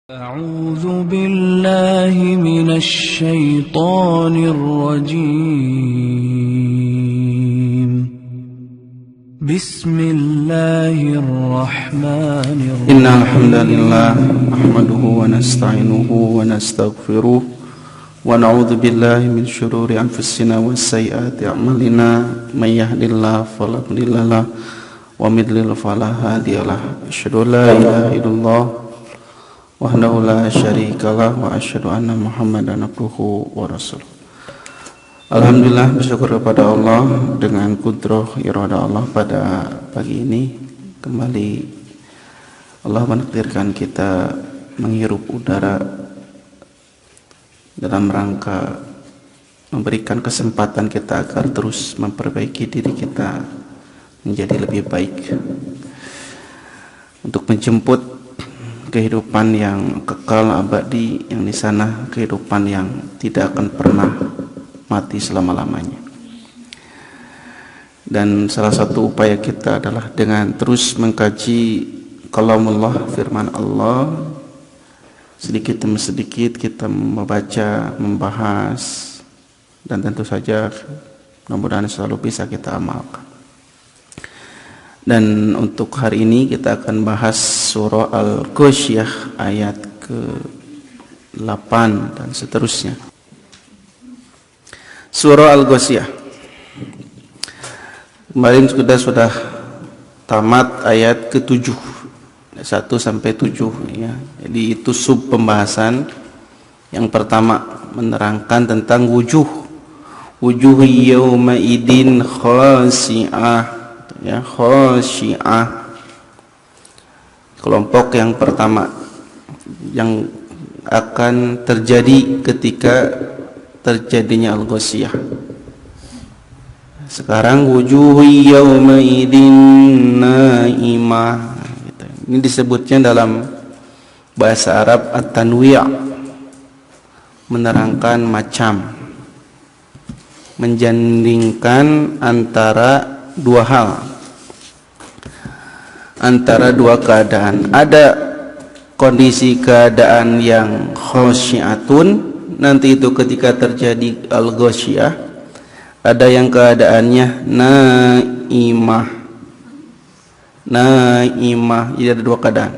أعوذ بالله من الشيطان الرجيم بسم الله الرحمن الرحيم إن الحمد لله نحمده ونستعينه ونستغفره ونعوذ بالله من شرور أنفسنا وسيئات أعمالنا من يهد الله فلا مضل له ومن يضلل فلا هادي له أشهد أن لا إله إلا الله وحده لا شريك له وأشهد أن محمدا عبده ورسوله. Alhamdulillah, bersyukur kepada Allah dengan kudrah iradah Allah pada pagi ini kembali Allah menakdirkan kita menghirup udara dalam rangka memberikan kesempatan kita agar terus memperbaiki diri kita menjadi lebih baik untuk menjemput kehidupan yang kekal abadi, yang di sana kehidupan yang tidak akan pernah mati selama-lamanya. Dan salah satu upaya kita adalah dengan terus mengkaji kalamullah, firman Allah. Sedikit demi sedikit kita membaca, membahas, dan tentu saja mudah-mudahan selalu bisa kita amalkan. Dan untuk hari ini kita akan bahas surah Al-Ghasyiyah ayat ke-8 dan seterusnya. Surah Al-Ghasyiyah. Kemarin sudah tamat ayat ke-7, 1 sampai 7 ya. Jadi itu sub pembahasan. Yang pertama menerangkan tentang wujuh yawma idin khasi'ah. Ya, khasyi'ah. Kelompok yang pertama yang akan terjadi ketika terjadinya Al-Ghasyiyah. Sekarang wujuh yawma idin naimah. Ini disebutnya dalam bahasa Arab at-tanwi', menerangkan macam, menjandingkan antara dua hal, antara dua keadaan. Ada kondisi keadaan yang khasyiatun, nanti itu ketika terjadi al-ghasyiyah. Ada yang keadaannya naimah, jadi ada dua keadaan.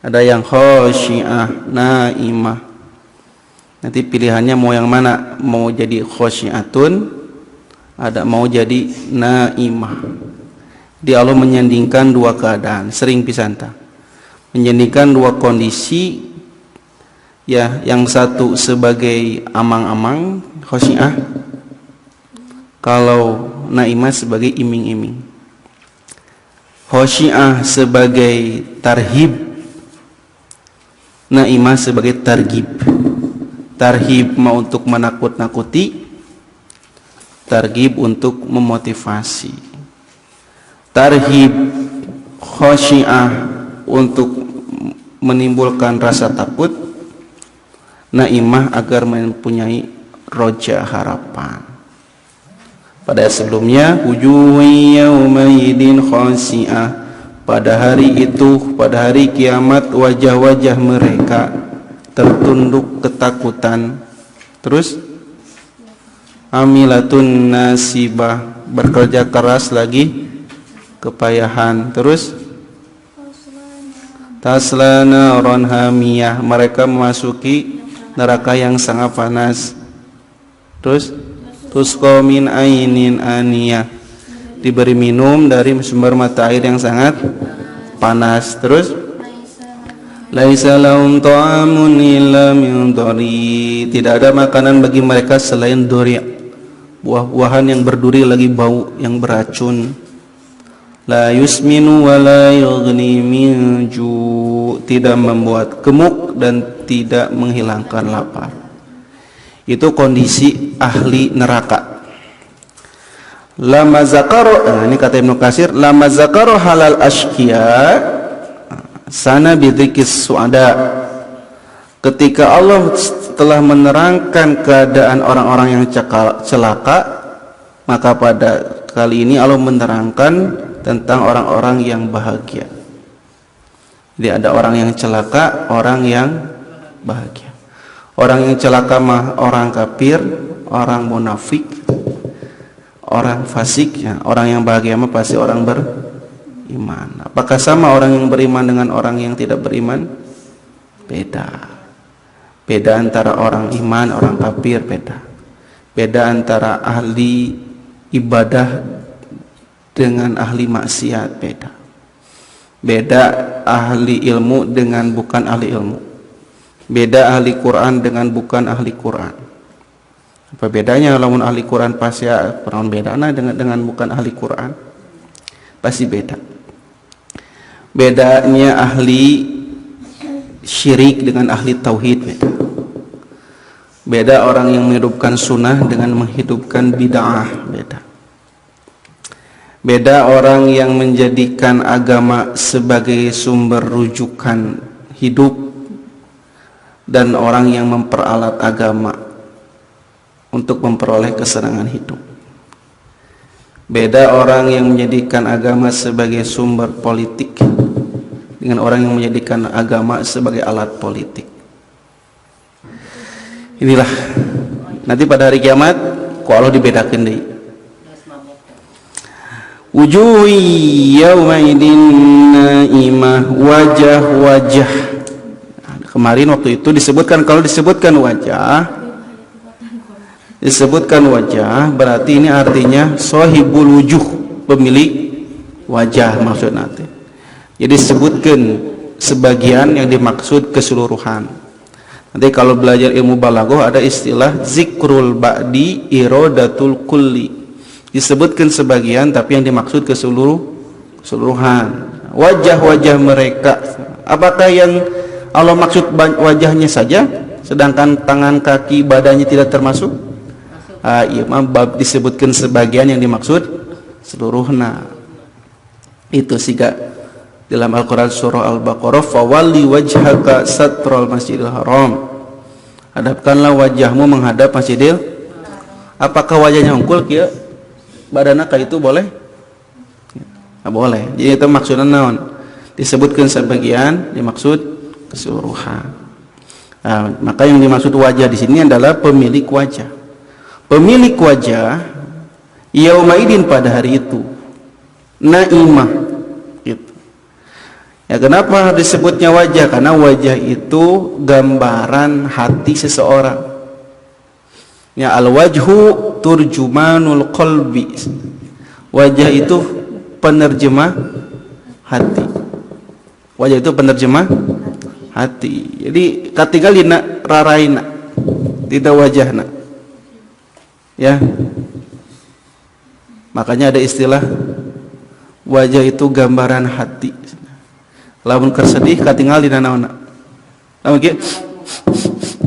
Ada yang khasyiah, naimah. Nanti pilihannya mau yang mana, mau jadi khasyiatun, ada mau jadi naimah. Di Allah menyandingkan dua keadaan, sering pisanta, menyandingkan dua kondisi ya, yang satu sebagai amang-amang khasyiah, kalau naimah sebagai iming-iming. Khasyiah sebagai tarhib, naimah sebagai targhib. Tarhib mau untuk menakut-nakuti, targhib untuk memotivasi. Tarhib khasyiah untuk menimbulkan rasa takut, naimah agar mempunyai roja, harapan. Pada sebelumnya wujuhun yaumaidin khasyiah, pada hari itu, pada hari kiamat wajah-wajah mereka tertunduk ketakutan. Terus amilatun nasibah, bekerja keras lagi, kepayahan. Terus tasla naran hamiyah, mereka memasuki neraka yang sangat panas. Terus tusqa min ainin aniyah, diberi minum dari sumber mata air yang sangat panas. Terus laisa lahum ta'amun illa min dhari, tidak ada makanan bagi mereka selain dhari, buah-buahan yang berduri lagi bau, yang beracun. La yusminu wa la yughni min ju', tidak membuat gemuk dan tidak menghilangkan lapar. Itu kondisi ahli neraka. Lama zakaro, ini kata Ibnu Katsir, lama zakaro halal ashqiya sana bidzikis su'ada. Ketika Allah telah menerangkan keadaan orang-orang yang celaka, maka pada kali ini Allah menerangkan tentang orang-orang yang bahagia. Jadi ada orang yang celaka, orang yang bahagia. Orang yang celaka mah orang kafir, orang munafik, orang fasik ya. Orang yang bahagia mah pasti orang beriman. Apakah sama orang yang beriman dengan orang yang tidak beriman? Beda. Beda antara orang iman, orang kafir, beda. Beda antara ahli ibadah dengan ahli maksiat, beda. Beda ahli ilmu dengan bukan ahli ilmu. Beda ahli Quran dengan bukan ahli Quran. Apa bedanya lamun ahli Quran pasti pernah beda dengan bukan ahli Quran? Pasti beda. Bedanya ahli syirik dengan ahli tauhid beda. Beda orang yang menghidupkan sunnah dengan menghidupkan bid'ah, beda. Beda orang yang menjadikan agama sebagai sumber rujukan hidup dan orang yang memperalat agama untuk memperoleh kesenangan hidup. Beda orang yang menjadikan agama sebagai sumber politik dengan orang yang menjadikan agama sebagai alat politik. Inilah nanti pada hari kiamat ku Allah dibedakan deui. Wujuhi yaumaidin naimah, wajah-wajah. Kemarin waktu itu disebutkan, kalau disebutkan wajah berarti ini artinya sahibul wujuh, pemilik wajah maksud nanti. Jadi disebutkan sebagian yang dimaksud keseluruhan. Nanti kalau belajar ilmu balaghah ada istilah zikrul ba'di iradatul kulli. Disebutkan sebagian tapi yang dimaksud keseluruhan. Wajah-wajah mereka, apakah yang Allah maksud wajahnya saja sedangkan tangan, kaki, badannya tidak termasuk? Iya, bab disebutkan sebagian yang dimaksud seluruhnya. Itu siga dalam Al-Qur'an surah Al-Baqarah, fawalli wajhaka satral masjidil haram. Hadapkanlah wajahmu menghadap Masjidil. Apakah wajahnya hungkul kieu? Badanna ka itu boleh? Nggak boleh. Jadi itu maksudnya naon? Disebutkan sebagian, dimaksud keseluruhan. Nah, maka yang dimaksud wajah di sini adalah pemilik wajah. Pemilik wajah yaumaidin pada hari itu naimah gitu. Ya, kenapa disebutnya wajah? Karena wajah itu gambaran hati seseorang. Ya, al-wajhu turjumanul qalbi. Wajah itu penerjemah hati. Wajah itu penerjemah hati. Jadi katingalina raraina tidak wajahna. Ya. Makanya ada istilah wajah itu gambaran hati. Lamun kersedih katingal dina naonna. Lamun kieu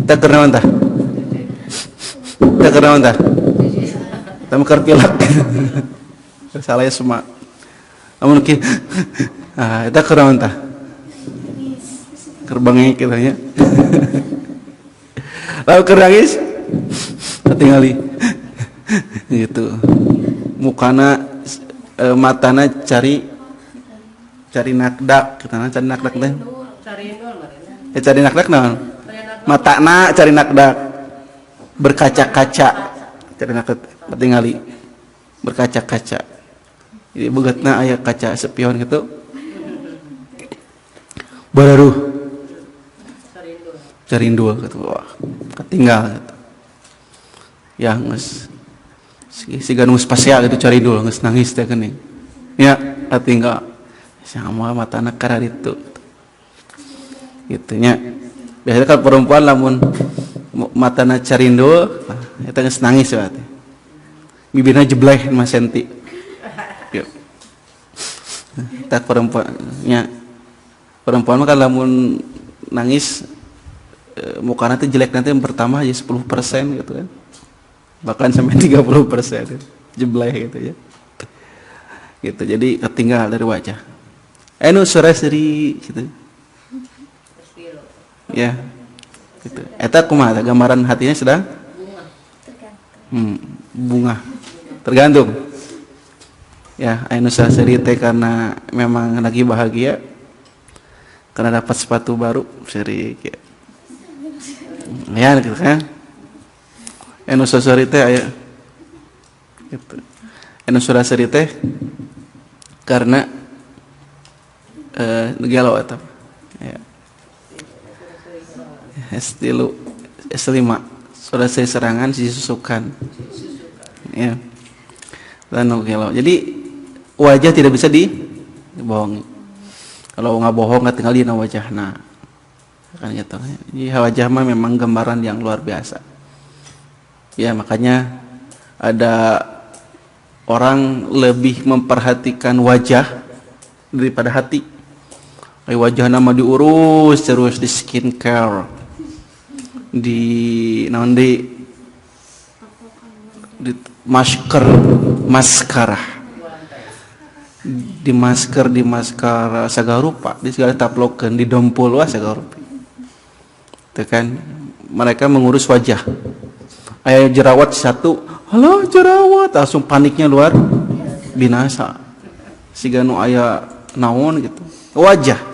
teh keur naon tah? Teh keur naon tah? Teh keur pilak. Salah ya semua. Lamun kieu eta keur naon tah? Keur bangeng kitu nya. Lalu keur nangis katingali gitu. Mukana matana cari nakdak, kita cari nakdak teh. Cari nakdak naon? Matana cari nakdak. Berkaca-kaca. Cari nakdak tinggali. Berkaca-kaca. Jadi bogatna aya kaca spion gitu. Bararuh. Cari indul gitu. Wah, ketinggal gitu. Ya geus siga nu spasial gitu cari indul geus nangis teh geuning. Ya, ketinggal. Sama matana karena itu gitu nya. Biasanya kalau perempuan lamun matana carindul eta geus nangis wae. Bibirna jebleh mah senti. Tak perempuan nya. Perempuan mah kan lamun nangis mukana teh jelek nanti yang pertama aja 10% gitu kan. Bahkan sampai 30% jebleh gitu ya. Gitu. Jadi ketinggal dari wajah. Anu surasri gitu. Ya. Gitu. Eta kumaha gambaran hatinya sedang bunga. Tergantung. Ya, anu surasri teh karena memang lagi bahagia. karena dapat sepatu baru seri ya gitu kan. Anu sosori teh aya gitu. Anu suraseri teh karena galau eta ya. S5 suraseri serangan si susukan ya. Lalu galau. Jadi wajah tidak bisa dibohongi. Kalau nggak bohong nggak tinggal di wajahna kan gitu. Jadi wajah mah memang gambaran yang luar biasa. Ya makanya ada orang lebih memperhatikan wajah daripada hati. Wajah nama diurus terus di skincare, di maskara, di maskara segala rupa, di segala taplokeun, di dompul segala rupa. Itu kan mereka mengurus wajah. Aya jerawat satu, halo jerawat, langsung paniknya luar binasa. Siga nu aya naon gitu. Wajah.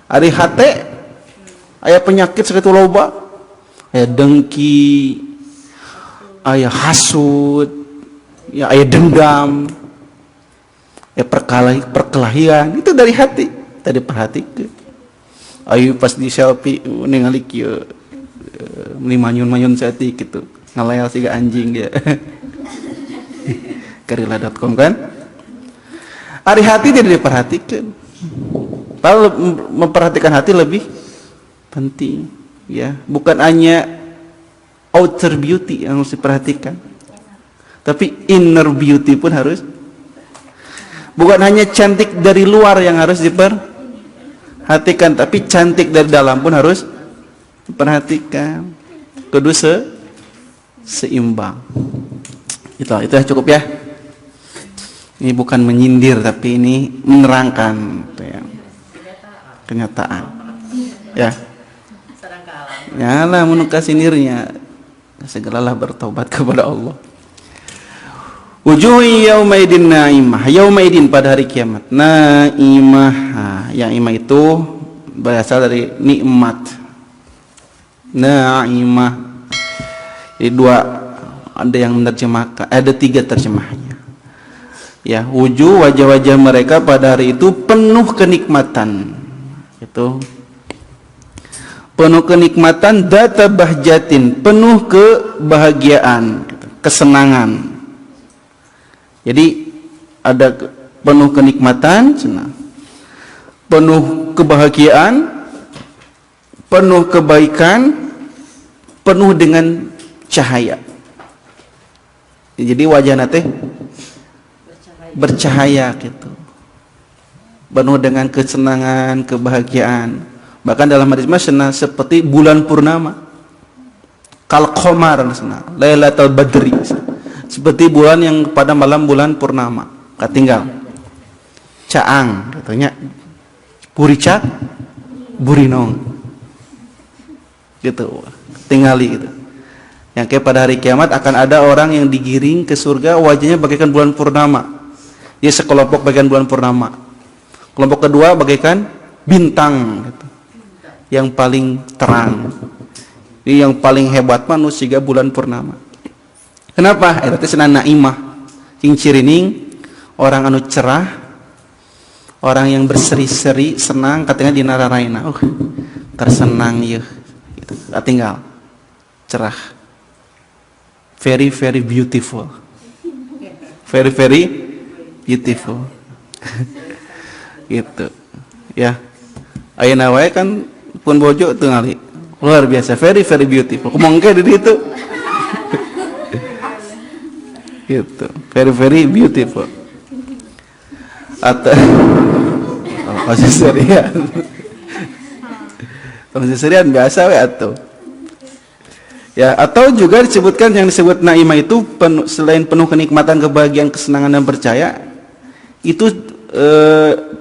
Ari hate aya penyakit sakitu loba. Aya dengki, aya hasud, ya aya dendam. Ya perkelahian itu dari hati. Tadi perhatikan. Ayo pas di selfie ningali kieu manyun setik gitu. Ngaleal siga anjing dia. Karila.com kan. Ari hati tidak diperhatikan. Kalau memperhatikan hati lebih penting ya, bukan hanya outer beauty yang harus diperhatikan. Tapi inner beauty pun harus. Bukan hanya cantik dari luar yang harus diperhatikan, tapi cantik dari dalam pun harus diperhatikan. Kudu seimbang. Itu cukup ya. Ini bukan menyindir tapi ini menerangkan ya, kenyataan. Ya. Yalah menukar sinirnya. Segeralah bertobat kepada Allah. Wujuhi yaumaidin naimah. Yaumaidin pada hari kiamat. Naimah. Yang imah itu berasal dari nikmat. Naimah. Jadi dua, ada yang menerjemahkan, ada tiga terjemahnya. Ya, wajah-wajah mereka pada hari itu penuh kenikmatan. Itu penuh kenikmatan, data bahjatin, penuh kebahagiaan, kesenangan. Jadi ada penuh kenikmatan, senang, penuh kebahagiaan, penuh kebaikan, penuh dengan cahaya. Jadi wajahna teh bercahaya gitu, penuh dengan kesenangan, kebahagiaan. Bahkan dalam hadis masna seperti bulan purnama, kal qamar, lailatul badri, seperti bulan yang pada malam bulan purnama. Katinggal caang katanya puricak burinong gitu, tinggali gitu. Yang kayak pada hari kiamat akan ada orang yang digiring ke surga, wajahnya bagaikan bulan purnama. Dia sekelompok bagaikan bulan purnama. Kelompok kedua bagaikan bintang gitu, yang paling terang. Ini yang paling hebat manusia bulan purnama. Kenapa? Eta teh cenah naimah. Cing cirining orang anu cerah, orang yang berseri-seri, senang katanya di nararaina. Tersenang yeuh gitu. Tinggal cerah. Very very beautiful. Very very beautiful. Gitu. Ya. Ayeuna wae kan pun bojo teu ngali. Luar biasa, very very beautiful. Kumaha engke di ditu. Gitu. Very very beautiful. Atau masih serian. Masih serian biasa we atuh. Ya, atau juga disebutkan yang disebut naimah itu selain penuh kenikmatan, kebahagiaan, kesenangan dan percaya, itu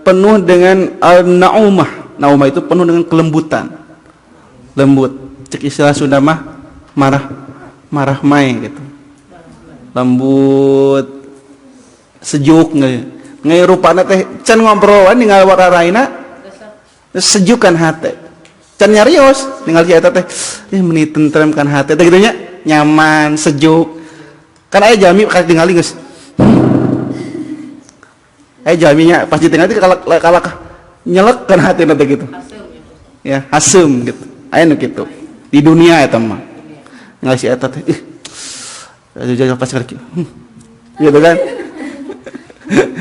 penuh dengan al-naumah. Naumah itu penuh dengan kelembutan. Lembut. Cek istilah Sunda mah marah mai gitu. Lembut, sejuk ngai rupana teh can ngobrol ningali wararaina Sejukan hati. Can nyarios tinggal si eta teh meuni tentremkan hati teh kitu nya, nyaman, sejuk. Kan aya jami karek tingali geus. Aya jaminya pas ditinggali teh kalak nyelekkeun hatina teh gitu. Ya, asem gitu. Aya nu kitu. Di dunia eta mah. Ngali si eta teh jajan pas karek. Gitu kan.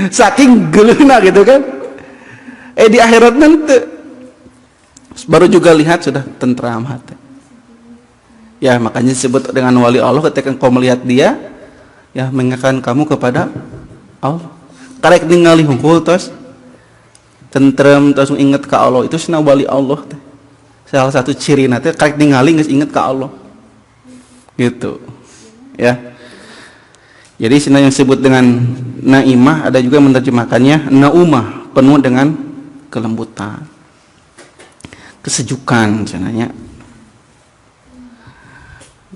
Saking geleuna gitu kan. Di akhirat nanti baru juga lihat sudah tentram hati. Ya makanya disebut dengan wali Allah ketika engkau melihat dia, ya mengingatkan kamu kepada Allah. Karek ningali hungkul terus tentrem terus ingat ke Allah, itu cenah wali Allah teh. Salah satu ciri nanti karek ningali geus ingat ke Allah. Gitu. Ya. Jadi cenah yang disebut dengan naimah ada juga menerjemahkannya naumah, penuh dengan kelembutan, kesejukan cenanya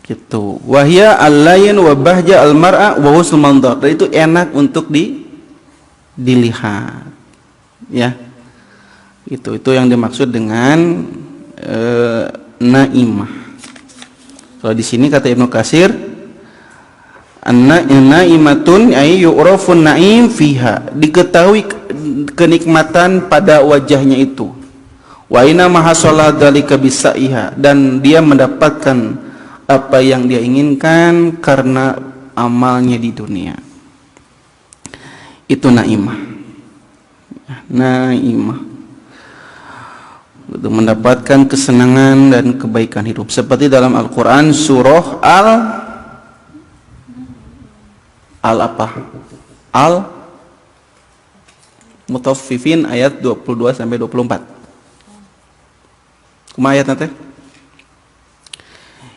gitu. Wahya al-layn wa bahja al-mar'a wa husnul mandhar. Dan itu enak untuk dilihat. Ya. Itu yang dimaksud dengan naimah. Kalau di sini kata Ibnu Katsir naimatun ay yu'rafun naim fiha, diketahui kenikmatan pada wajahnya itu. Wa inna ma hasala dzalika bisaiha, dan dia mendapatkan apa yang dia inginkan karena amalnya di dunia. Itu naimah. Naimah. Untuk mendapatkan kesenangan dan kebaikan hidup. Seperti dalam Al-Qur'an surah Al-Mutaffifin ayat 22 sampai 24. Kumaha ayat nanti?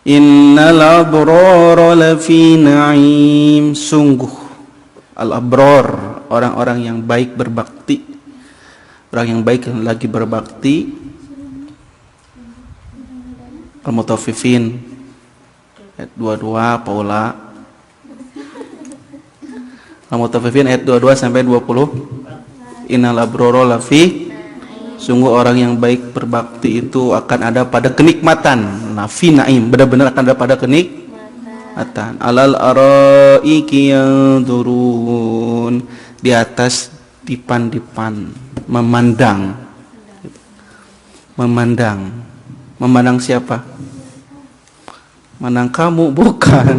Innal abrara lafi na'im, sungguh al-abrar, orang-orang yang baik berbakti, orang yang baik yang lagi berbakti. Al-Mutaffifin ayat 22 Paula. Al-Mutaffifin ayat 22 sampai 20. Innal abrara lafi, sungguh orang yang baik berbakti itu akan ada pada kenikmatan. Lafi naim, benar-benar akan ada pada kenikmatan. Alal araiki yanzurun, di atas dipan-dipan, memandang. Memandang siapa? Memandang kamu, bukan.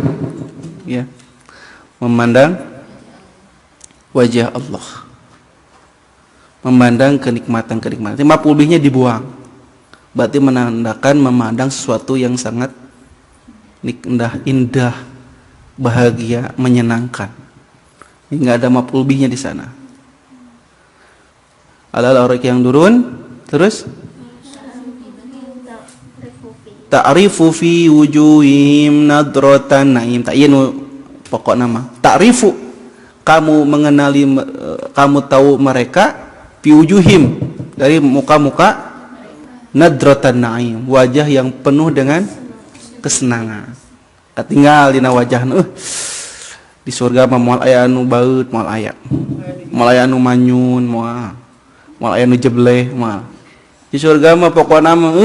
Ya. Memandang wajah Allah, memandang kenikmatan-kenikmatan. Maf'ul dibuang, berarti menandakan memandang sesuatu yang sangat indah, bahagia, menyenangkan. Nggak ada maf'ul di sana. Alal ariki yang turun, terus ta'rifu fi wujuhim nadratan naim. Pokok nama ta'rifu, kamu mengenali, kamu tahu mereka, fiwujuhim, dari muka-muka, nadratan na'im, wajah yang penuh dengan kesenangan. Tinggal dina wajahna di surga mah moal aya anu baeut, moal aya anu manyun, moal aya anu jebleh, moal. Di surga mah pokona mah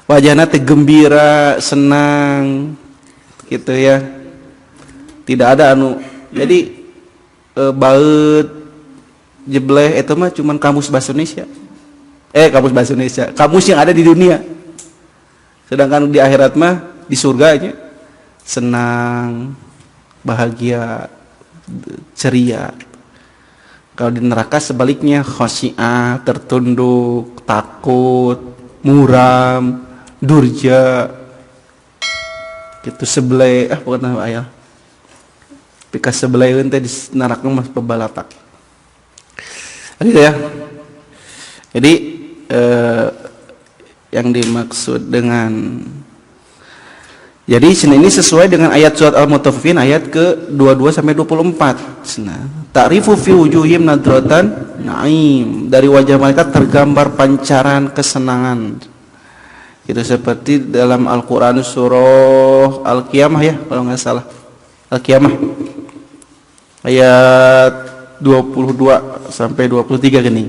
wajahna teh gembira, senang gitu ya. Tidak ada anu jadi baut jebleh itu mah cuman kamus bahasa Indonesia. Kamus yang ada di dunia. Sedangkan di akhirat mah di surganya senang, bahagia, ceria. Kalau di neraka sebaliknya khosyi'ah, tertunduk, takut, muram, durja. Gitu sebelah pokoknya ayah. Pikas sebelah teh di neraka mah pebalatak. Gitu ya. Jadi yang dimaksud dengan jadi ini sesuai dengan ayat surat Al-Mutaffifin ayat ke-22 sampai 24. Ta'rifu fi wujuhim nadratan na'im, dari wajah mereka tergambar pancaran kesenangan. Itu seperti dalam Al-Qur'an surah Al-Qiyamah ya, kalau nggak salah. Al-Qiyamah ayat 22 sampai 23 gini.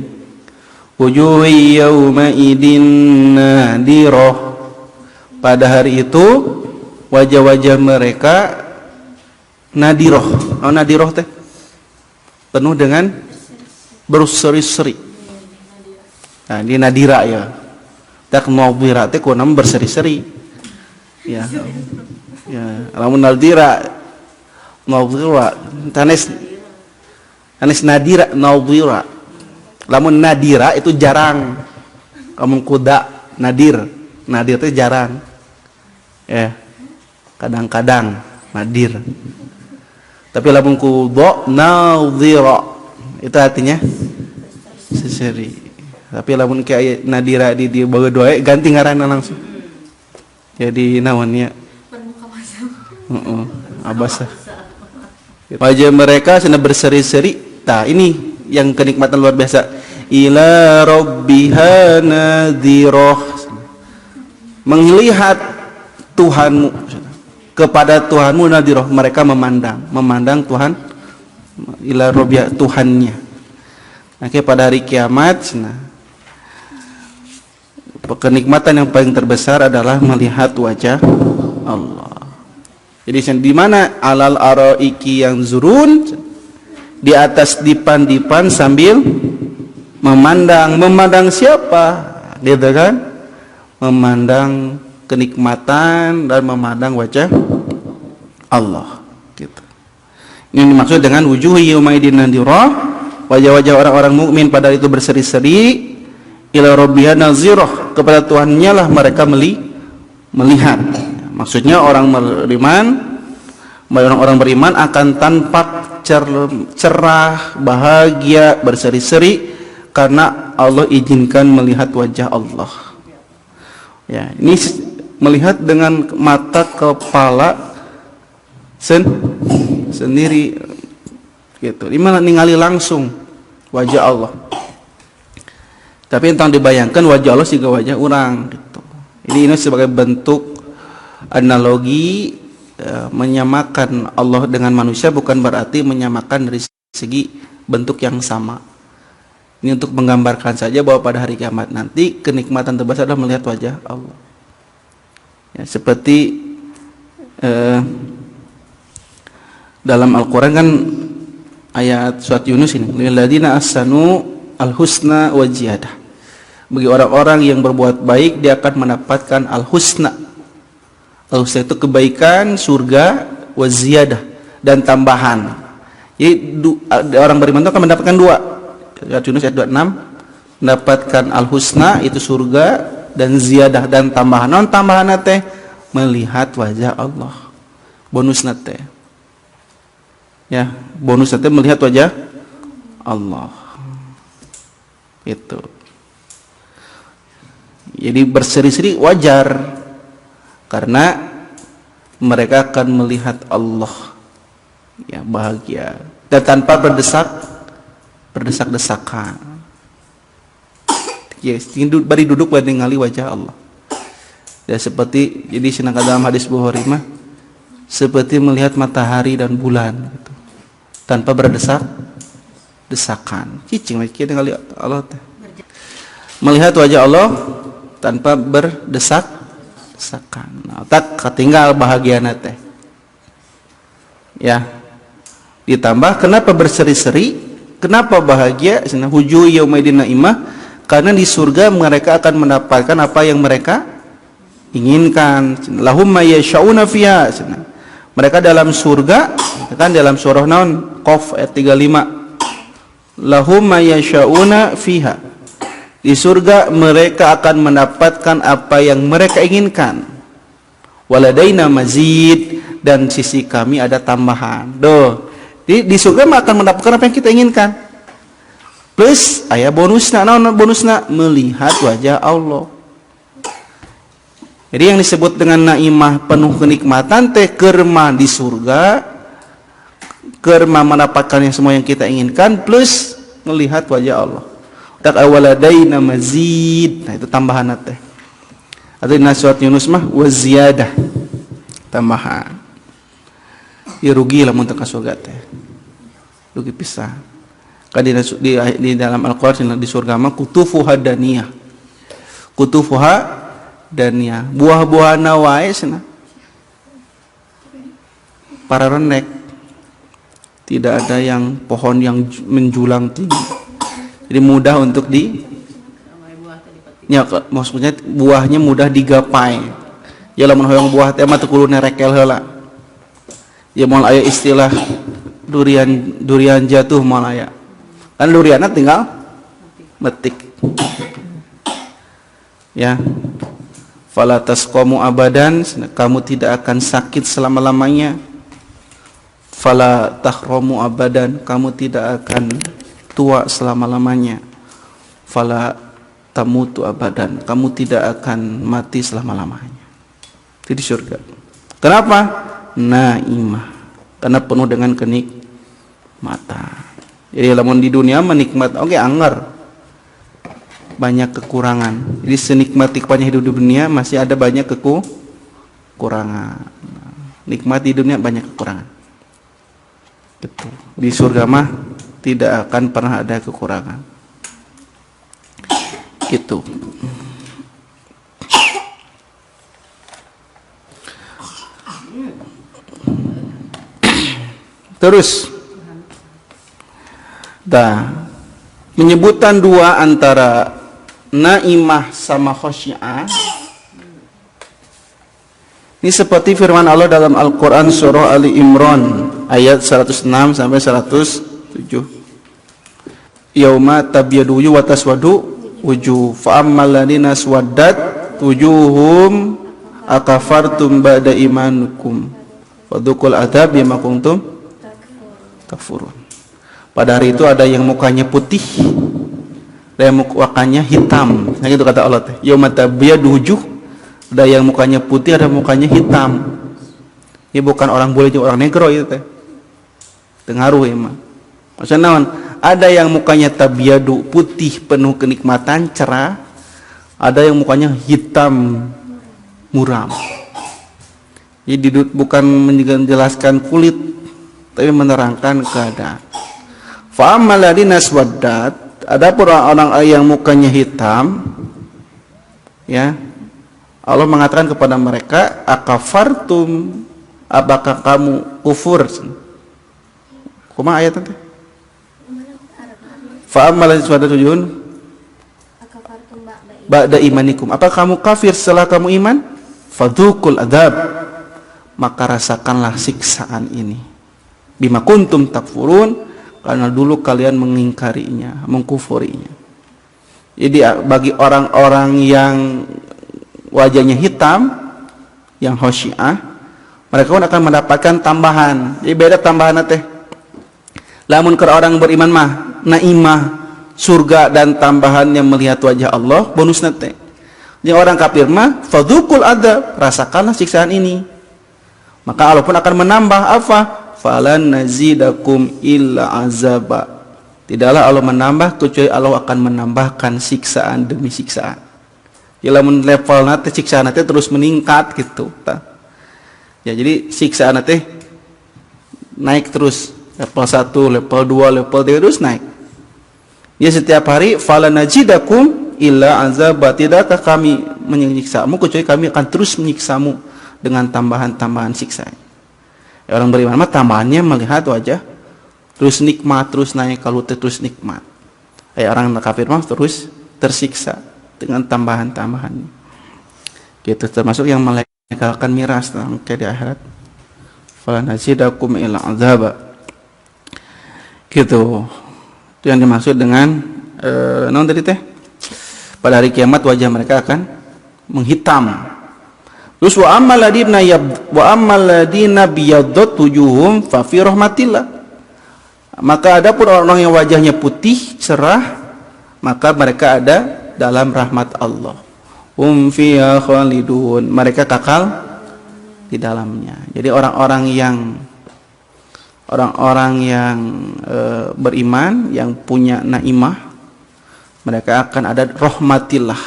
wujuhi yawma idin nadirah. Pada hari itu wajah-wajah mereka nadirah. Oh, nadirah teh penuh dengan berseri-seri. Nah, ini nadira ya. Tak nadira teh kunam berseri-seri. Ya. Ya, lamun nadira tanes nadira nadira. Lamun nadira itu jarang. Lamun kuda nadir itu jarang. Ya. Kadang-kadang nadir. Tapi lamun kuda nadira itu artinya seseri. Tapi lamun kayak nadira di bawa doa ganti ngaranna langsung. Jadi naonnya abasa. Wajah mereka sudah berseri-seri. Nah, ini yang kenikmatan luar biasa. Ila rabbiha nadhirah. Melihat Tuhanmu, kepada Tuhanmu nadhirah. Mereka memandang Tuhan. Ila rabbiha, Tuhannya. Oke, pada hari kiamat, nah, kenikmatan yang paling terbesar adalah melihat wajah Allah. Jadi di mana alal araiki yang zurun, di atas dipan-dipan sambil memandang siapa? Gitu kan? Memandang kenikmatan dan memandang wajah Allah. Gitu. Ini dimaksud dengan wujuhi yaumaidin nadhirah, wajah-wajah orang-orang mukmin pada itu berseri-seri, ila rabbiha nazirah, kepada Tuhannya lah mereka melihat. Maksudnya orang beriman akan tampak cerah, bahagia, berseri-seri karena Allah izinkan melihat wajah Allah. Ya, ini melihat dengan mata kepala sendiri gitu. Ini malah ningali langsung wajah Allah. Tapi entah dibayangkan wajah Allah juga wajah orang gitu. Ini sebagai bentuk analogi menyamakan Allah dengan manusia, bukan berarti menyamakan dari segi bentuk yang sama. Ini untuk menggambarkan saja bahwa pada hari kiamat nanti kenikmatan terbesar adalah melihat wajah Allah. Ya, seperti dalam Al-Quran kan ayat surat Yunus ini, lilladzina ahsanu al-husna wa ziyadah. Bagi orang-orang yang berbuat baik dia akan mendapatkan al-husna. Al-husna itu kebaikan, surga, wa ziyadah, dan tambahan. Jadi orang beriman itu akan mendapatkan dua. Surat Yunus ayat 26, mendapatkan al-husna itu surga, dan ziyadah dan tambahan. Non tambahan teh melihat wajah Allah. Bonus teh. Ya, bonus teh melihat wajah Allah. Itu. Jadi berseri-seri wajar karena mereka akan melihat Allah, ya, bahagia dan tanpa berdesak-desakan. Yes, bari duduk bari ningali wajah Allah. Ya, seperti jadi senang dalam hadis Bukhari mah seperti melihat matahari dan bulan gitu. Tanpa berdesak-desakan. Cicing lagi ningali Allah teh. Melihat wajah Allah tanpa berdesak-desakan. Nah, tak ketinggal bahagia teh. Ya. Ditambah kenapa berseri-seri? Kenapa bahagia? Wujuh yaumaidin naimah, karena di surga mereka akan mendapatkan apa yang mereka inginkan. Lahum ma yasyauna fiha. Mereka dalam surga, kan dalam surah naon? Qaf ayat 35. Lahum ma yasyauna fiha. Di surga mereka akan mendapatkan apa yang mereka inginkan. Waladaina mazid, dan sisi kami ada tambahan. Di surga akan mendapatkan apa yang kita inginkan. Plus aya bonusna, naon bonusna? Melihat wajah Allah. Jadi yang disebut dengan naimah penuh kenikmatan teh kerma di surga, kerma mendapatkan yang semua yang kita inginkan plus melihat wajah Allah. Tak awaladaina mazid. Nah, itu tambahan teh. Atau di surat Yunus mah waziyadah, tambahan. Ya rugi lah mun teu ka surga teh. Rugi pisan. Kan di dalam Al-Qur'an di surga mah kutufuha daniyah. Kutufuha daniyah. Buah-buahana wae cenah. Para renek. Tidak ada yang pohon yang menjulang tinggi. Jadi mudah untuk maksudnya buahnya mudah digapai. Ya lamun hoyong buah teh mah teu kudu nerekel heula. Ya moal aya istilah durian jatuh moal aya. Kan durianna tinggal metik. Ya. Fala tasqamu abadan, kamu tidak akan sakit selama-lamanya. Fala tahramu abadan, kamu tidak akan tua selama-lamanya. Fala tamutu abadan, kamu tidak akan mati selama-lamanya. Itu di surga. Kenapa? Naimah. Karena penuh dengan kenikmatan. Jadi lamun di dunia menikmat, oke anger. Banyak kekurangan. Jadi senikmat-nikmatnya hidup di dunia masih ada banyak kekurangan. Nikmat di dunia banyak kekurangan. Gitu. Di surga mah tidak akan pernah ada kekurangan. Gitu. Terus menyebutan dua antara naimah sama khosyi'ah. Ini seperti firman Allah dalam Al-Quran surah Ali Imran ayat 106 sampai 107. Yauma tabyadu wujuh wa taswadu wujuh fa ammal ladina swaddat wujuhum akafartum ba'da imanukum fadzuqul adzab bima kuntum takfurun. Pada hari itu ada yang mukanya putih, ada yang mukanya hitam. Nah itu kata Allah teh. Yauma tabyadu wujuh, ada yang mukanya putih, ada mukanya hitam. Ini bukan orang bule, orang negro itu teh. Tengaruh ya mah. Maksudnya naon? Ada yang mukanya tabyadu putih penuh kenikmatan cerah, ada yang mukanya hitam muram. Jadi bukan menjelaskan kulit, tapi menerangkan keadaan. Fa ammal ladina swaddat, adapun orang yang mukanya hitam, ya. Allah mengatakan kepada mereka, akafartum, apakah kamu kufur? Kumaha ayat teh? Fa ammal ladina swaddat wujuhun ba'da imanikum. Apakah kamu kafir setelah kamu iman? Fadzuqul adzab, maka rasakanlah siksaan ini. Bima kuntum takfurun, karena dulu kalian mengingkarinya, mengkufurinya. Jadi bagi orang-orang yang wajahnya hitam, yang khosyi'ah, mereka pun akan mendapatkan tambahan. Jadi beda tambahan teh. Lamun ke orang beriman mah naimah, surga dan tambahan yang melihat wajah Allah, bonus teh. Yang orang kafir mah fadzuqul adzab, rasakanlah siksaan ini. Maka Allah pun akan menambah apa? Falan nazidakum illa azaba. Tidaklah Allah menambah kecuali Allah akan menambahkan siksaan demi siksaan. Ya lamun level nate siksaan nate terus meningkat gitu. Ya jadi siksaan nate naik terus, level 1, level 2, level 3 terus naik. Ya setiap hari falan nazidakum illa azaba, tidakkah kami menyiksamu kecuali kami akan terus menyiksamu dengan tambahan-tambahan siksaan. Ya, orang beriman mah tambahannya melihat wajah terus nikmat, terus naik kalau terus nikmat. Orang kafir mah terus tersiksa dengan tambahan-tambahan. Gitu, termasuk yang melegalkan miras kayak di akhirat. Falan nazidakum illa azaba. Gitu. Itu yang dimaksud dengan naon tadi teh? Pada hari kiamat wajah mereka akan menghitam. Terus wa ammal ladina biyaddat wujuhum fa fi rahmatillah. Maka ada pun orang yang wajahnya putih cerah, maka mereka ada dalam rahmat Allah. Fiha khalidun, mereka kekal di dalamnya. Jadi orang-orang yang beriman, yang punya naimah, mereka akan ada rahmatillah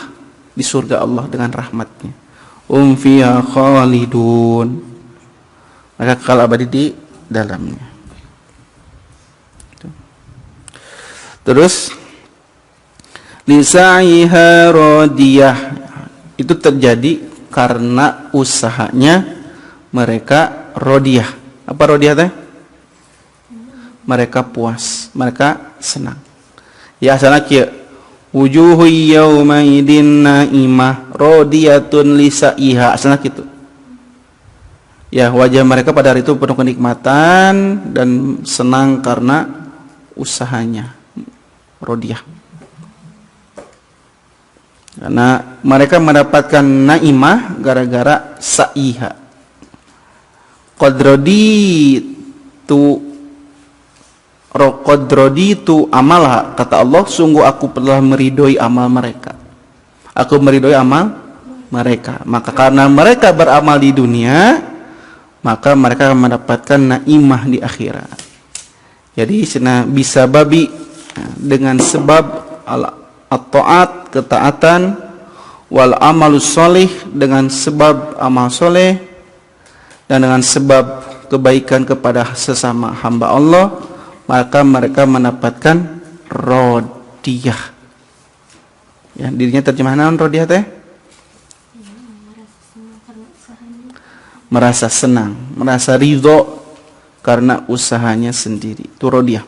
di surga Allah dengan rahmatnya. Fiha khalidun, mereka kekal abadi di dalamnya. Terus lisa'iha radiyah, itu terjadi karena usahanya mereka radiyah. Apa radiyah teh? Mereka puas, mereka senang. Ya asalna kieu, wujuhu yauma idin naimah radiyatun lisa'iha, asalna kitu. Ya, wajah mereka pada hari itu penuh kenikmatan dan senang karena usahanya. Radiyah. Karena mereka mendapatkan naimah gara-gara sa'iha. Qadroditu amalha, kata Allah, sungguh aku telah meridhoi amal mereka. Aku meridhoi amal mereka. Maka karena mereka beramal di dunia, maka mereka akan mendapatkan naimah di akhirat. Jadi bisa babi dengan sebab at-ta'at, ketaatan, wal amalus solih, dengan sebab amal soleh, dan dengan sebab kebaikan kepada sesama hamba Allah, maka mereka mendapatkan radiyah. Ya, dirinya terjemahan radiyah teh? Merasa senang, merasa ridho karena usahanya sendiri. Itu radiyah.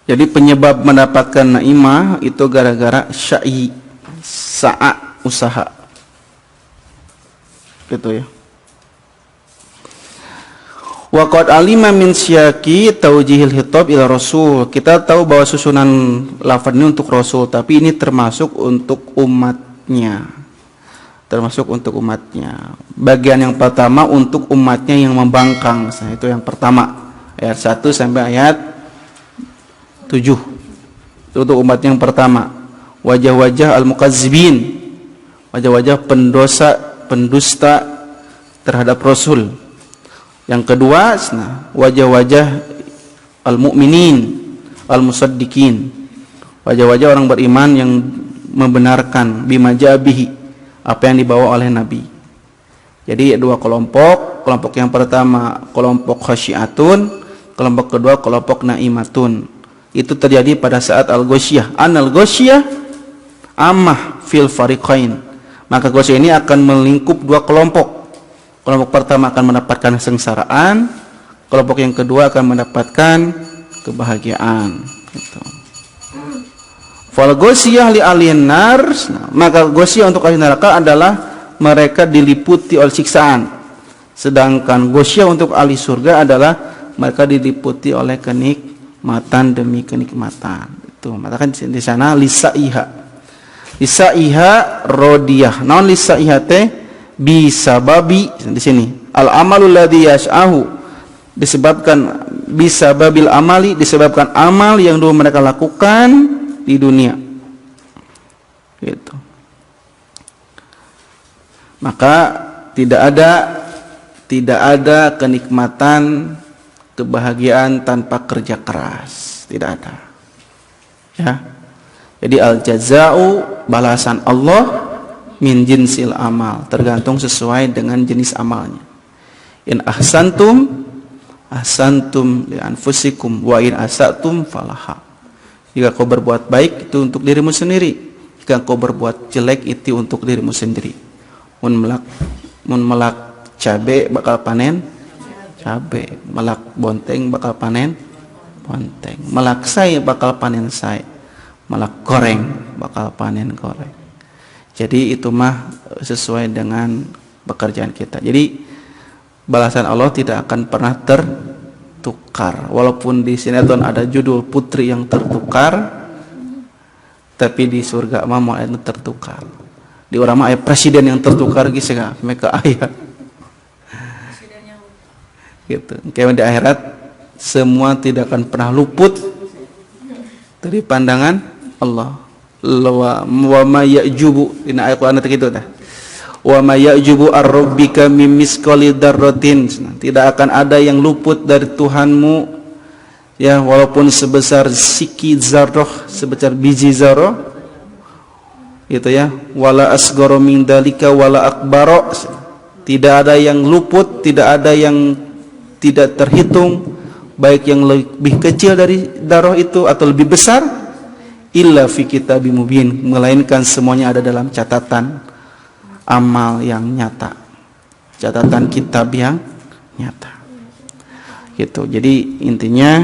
Jadi penyebab mendapatkan naimah itu gara-gara sya'i, sa'a, usaha. Gitu ya. Wa qad alima min syaki taujihil khitab ila rasul. Kita tahu bahwa susunan lafaz ini untuk rasul, tapi ini termasuk untuk umatnya. Termasuk untuk umatnya. Bagian yang pertama untuk umatnya yang membangkang. Nah, itu yang pertama. Ayat 1 sampai ayat 7. Itu untuk umat yang pertama. Wajah-wajah al-mukazzibin. Wajah-wajah pendusta terhadap rasul. Yang kedua, wajah-wajah al-mu'minin, al-musaddiqin. Wajah-wajah orang beriman yang membenarkan bima jabihi, apa yang dibawa oleh Nabi. Jadi dua kelompok. Kelompok yang pertama kelompok khasyiatun, kelompok kedua kelompok naimatun. Itu terjadi pada saat al-ghasyiyah. Al-ghasyiyah amah fil fariqain. Maka ghasyiyah ini akan melingkup dua kelompok. Kelompok pertama akan mendapatkan kesengsaraan, kelompok yang kedua akan mendapatkan kebahagiaan. Gitu. Fal ghasyiyah li alin nar, maka ghasyiyah untuk ahli neraka adalah mereka diliputi oleh siksaan. Sedangkan ghasyiyah untuk ahli surga adalah mereka diliputi oleh kenikmatan demi kenikmatan. Itu matakan di sana lisaiha. Lisaiha radiyah. Naon lisaiha teh? Bisa babi di sini. Al amalul ladzi yas'ahu, disebabkan bisa babil amali, disebabkan amal yang dulu mereka lakukan di dunia. Gitu. Maka tidak ada kenikmatan, kebahagiaan tanpa kerja keras, tidak ada. Ya. Jadi al jazau, balasan Allah min jinsil amal, tergantung sesuai dengan jenis amalnya. In ahsantum li anfusikum wa in asatum falaha. Jika kau berbuat baik itu untuk dirimu sendiri, jika kau berbuat jelek itu untuk dirimu sendiri. Mun melak cabe bakal panen cabe, melak bonteng bakal panen bonteng, melak sai bakal panen sai, melak goreng bakal panen goreng. Jadi itu mah sesuai dengan pekerjaan kita. Jadi balasan Allah tidak akan pernah tertukar. Walaupun di sinetron ada judul putri yang tertukar, tapi di surga mah mau itu tertukar. Di orang mah presiden yang tertukar gitu kan, mereka ayat. Gitu. Kayak di akhirat semua tidak akan pernah luput dari pandangan Allah. Wa ma ya'jubu, ini ayat Quran itu dah. Wa ma ya'jubu ar-rabbika mim misqali dzarratin. Tidak akan ada yang luput dari Tuhanmu, ya, walaupun sebesar siki zarrah, sebesar biji zarrah. Gitu ya. Wala asgharu min dzalika wala akbara. Tidak ada yang luput, tidak ada yang tidak terhitung, baik yang lebih kecil dari darah itu atau lebih besar, illa fi kitabim mubin, melainkan semuanya ada dalam catatan amal yang nyata, catatan kitab yang nyata. Gitu. Jadi intinya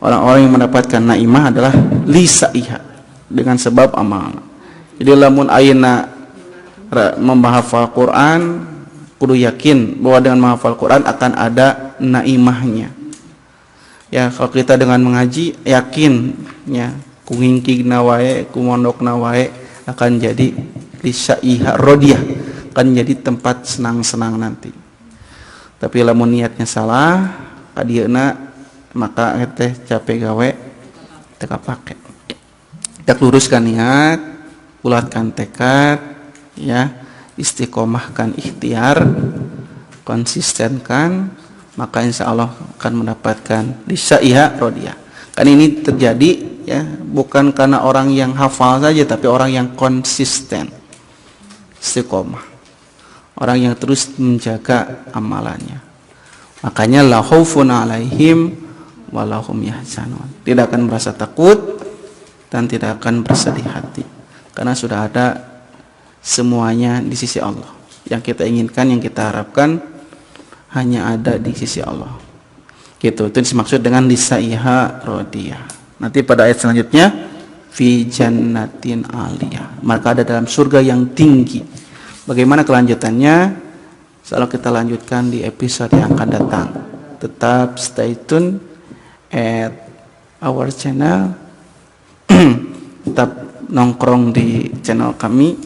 orang-orang yang mendapatkan naimah adalah lisaiha, dengan sebab amal. Jadi lamun ayeuna menghafal Quran, kudu yakin bahwa dengan menghafal Quran akan ada naimahnya. Ya, kalau kita dengan mengaji yakin ya, ku ngingkigna wae, ku mondokna wae akan jadi lisaiha rodiyah, akan jadi tempat senang-senang nanti. Tapi lamun niatnya salah, kadieuna maka teh capek gawe teu kapake. Kita luruskan niat, bulatkan tekad, ya, istiqomahkan ikhtiar, konsistenkan, maka insya Allah akan mendapatkan lisaiha rodiyah. Kan ini terjadi ya bukan karena orang yang hafal saja, tapi orang yang konsisten, istiqomah, orang yang terus menjaga amalannya. Makanya la khaufun alaihim wa lahum yahzanun, tidak akan merasa takut dan tidak akan bersedih hati, karena sudah ada semuanya di sisi Allah. Yang kita inginkan, yang kita harapkan hanya ada di sisi Allah. Gitu, itu dimaksud dengan lisaiha rodiyah. Nanti pada ayat selanjutnya, fi jannatin aliyah, maka ada dalam surga yang tinggi. Bagaimana kelanjutannya? Selalu kita lanjutkan di episode yang akan datang. Tetap stay tune at our channel. Tetap nongkrong di channel kami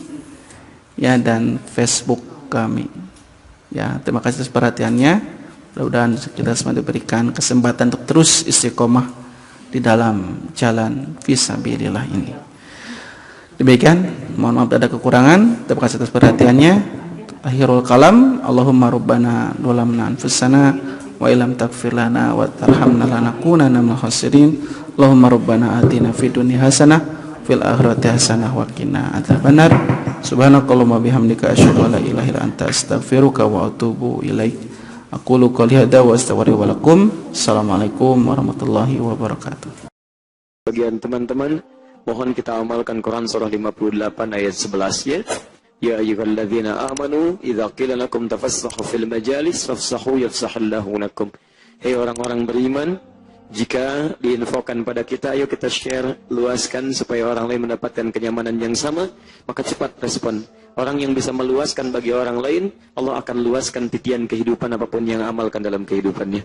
ya, dan Facebook kami ya. Terima kasih atas perhatiannya. Mudah-mudahan kita semua diberikan kesempatan untuk terus istiqomah di dalam jalan fisabilillah ini. Demikian, mohon maaf ada kekurangan. Terima kasih atas perhatiannya. Akhirul kalam, Allahumma rabbana dolamna anfusana wa ilam taghfir lana wa tarhamna lanakunanna minal khasirin. Allahumma rabbana atina fid dunya hasanah fil akhirati hasanah wa qina adzabannar. Subhanakallahumma bihamdika asyhadu an la ilaha illa anta astaghfiruka wa atubu ilaik. Aqulu qouli hadza wa astaghfiru lakum. Assalamualaikum warahmatullahi wabarakatuh. Bagian teman-teman, mohon kita amalkan Quran surah 58 ayat 11 ya. Ya ayyuhalladzina amanu idza qila lakum tafassahu fil majalis fafsahu yafsahullahu lakum. Hei orang-orang beriman, jika diinfokan pada kita, ayo kita share, luaskan supaya orang lain mendapatkan kenyamanan yang sama, maka cepat respon. Orang yang bisa meluaskan bagi orang lain, Allah akan luaskan titian kehidupan apapun yang amalkan dalam kehidupannya.